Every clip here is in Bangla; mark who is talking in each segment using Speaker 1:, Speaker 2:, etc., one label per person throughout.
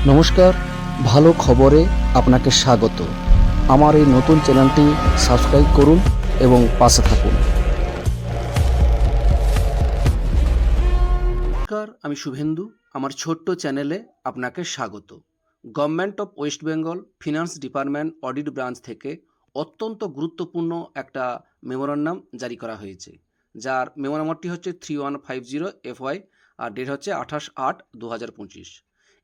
Speaker 1: নমস্কার, ভালো খবরে আপনাকে স্বাগত। আমার এই নতুন চ্যানেলটি সাবস্ক্রাইব করুন এবং পাশে থাকুন। নমস্কার, আমি শুভেন্দু। আমার ছোট্ট চ্যানেলে আপনাকে স্বাগত। Government of West Bengal finance department audit branch থেকে অত্যন্ত গুরুত্বপূর্ণ একটা মেমোরান্ডাম জারি করা হয়েছে, যার মেমোরান্ডামটি হচ্ছে 3150 FY আর ডেট হচ্ছে 28/8/2025।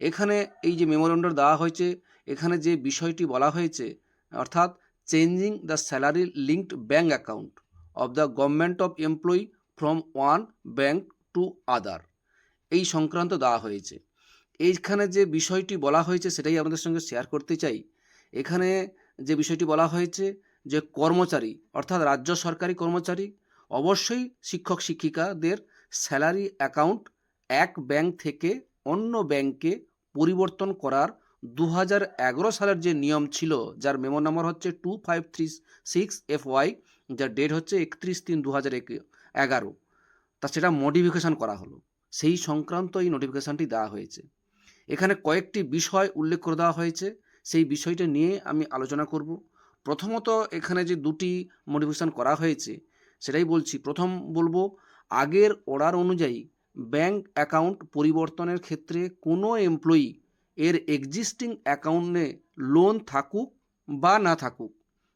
Speaker 1: এখানে এই যে মেমোরান্ডাম দেওয়া হয়েছে, এখানে যে বিষয়টি বলা হয়েছে, অর্থাৎ changing the salary linked bank account of the government of employee from one bank to other, এই সংক্রান্ত দেওয়া হয়েছে। এইখানে যে বিষয়টি বলা হয়েছে সেটাই আপনাদের সঙ্গে শেয়ার করতে চাই। এখানে যে বিষয়টি বলা হয়েছে যে কর্মচারী, অর্থাৎ রাজ্য সরকারি কর্মচারী, অবশ্যই শিক্ষক শিক্ষিকাদের স্যালারি অ্যাকাউন্ট এক ব্যাংক থেকে অন্য ব্যাংকে পরিবর্তন করার 2011 সালের যে নিয়ম ছিল, যার মেমো নাম্বার হচ্ছে 2536 FY, যার ডেট হচ্ছে 31/3/2011, তা সেটা মডিফিকেশান করা হলো। সেই সংক্রান্ত এই নোটিফিকেশানটি দেওয়া হয়েছে। এখানে কয়েকটি বিষয় উল্লেখ করে দেওয়া হয়েছে, সেই বিষয়টা নিয়ে আমি আলোচনা করব। প্রথমত, এখানে যে দুটি মডিফিকেশান করা হয়েছে সেটাই বলছি। প্রথম বলবো, আগের অর্ডার অনুযায়ী ব্যাংক অ্যাকাউন্ট পরিবর্তনের ক্ষেত্রে কোনো এমপ্লয়ি এর এক্সিস্টিং অ্যাকাউন্টে লোন থাকুক বা না থাকুক,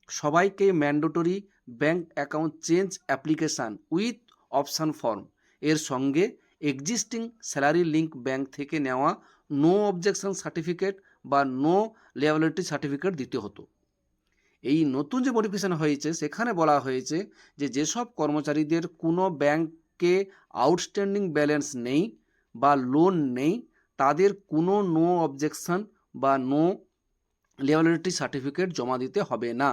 Speaker 1: সবাইকে mandatory bank account change application with option form এর সঙ্গে এক্সিস্টিং স্যালারি লিঙ্ক ব্যাংক থেকে নেওয়া নো অবজেকশন সার্টিফিকেট বা নো লিয়াবিলিটি সার্টিফিকেট দিতে হতো। এই নতুন যে মডিফিকেশান হয়েছে সেখানে বলা হয়েছে যে যেসব কর্মচারীদের কোনো ব্যাংকে আউটস্ট্যান্ডিং ব্যালেন্স নেই বা লোন নেই, তাদের কোনো নো অবজেকশন বা নো লিয়াবিলিটি সার্টিফিকেট জমা দিতে হবে না।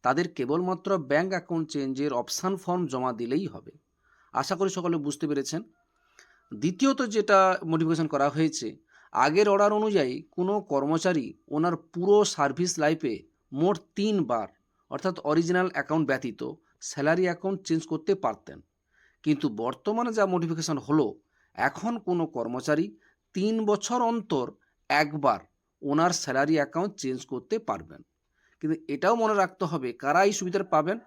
Speaker 1: তাদের কেবলমাত্র ব্যাংক অ্যাকাউন্ট চেঞ্জের অপশান ফর্ম জমা দিলেই হবে। আশা করি সকলে বুঝতে পেরেছেন। দ্বিতীয়ত যেটা মডিফিকেশান করা হয়েছে, আগের অর্ডার অনুযায়ী কোনো কর্মচারী ওনার পুরো সার্ভিস লাইফে মোট 3 বার, অর্থাৎ অরিজিনাল অ্যাকাউন্ট ব্যতীত, স্যালারি অ্যাকাউন্ট চেঞ্জ করতে পারতেন। কিন্তু বর্তমানে যা মডিফিকেশান হলো, এখন কোনো কর্মচারী 3 বছর অন্তর একবার ওনার স্যালারি অ্যাকাউন্ট চেঞ্জ করতে পারবেন। কিন্তু এটাও মনে রাখতে হবে কারা এই সুবিধাটা পাবেন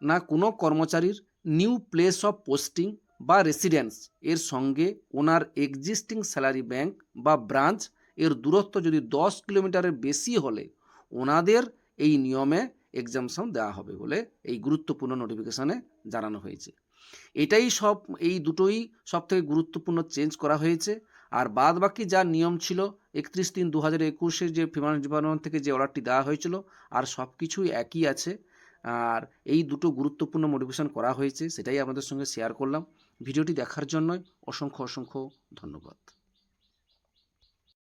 Speaker 1: না, কোনো কর্মচারীর নিউ প্লেস অফ পোস্টিং বা রেসিডেন্স এর সঙ্গে ওনার এক্সিস্টিং স্যালারি ব্যাংক বা ব্রাঞ্চ এর দূরত্ব যদি 10 কিলোমিটারের বেশি হলে ওনাদের এই নিয়মে এক্সামশন দেওয়া হবে বলে এই গুরুত্বপূর্ণ নোটিফিকেশানে জানানো হয়েছে। এটাই এই দুটোই সবথেকে গুরুত্বপূর্ণ চেঞ্জ করা হয়েছে। আর বাদ বাকি যা নিয়ম ছিল 31/3/2021 যে ফিনান্স ডিপার্টমেন্ট থেকে যে অর্ডারটি দেওয়া হয়েছিল, আর সব কিছুই একই আছে। আর এই দুটো গুরুত্বপূর্ণ মোটিভেশন করা হয়েছে, সেটাই আপনাদের সঙ্গে শেয়ার করলাম। ভিডিওটি দেখার জন্য অসংখ্য ধন্যবাদ।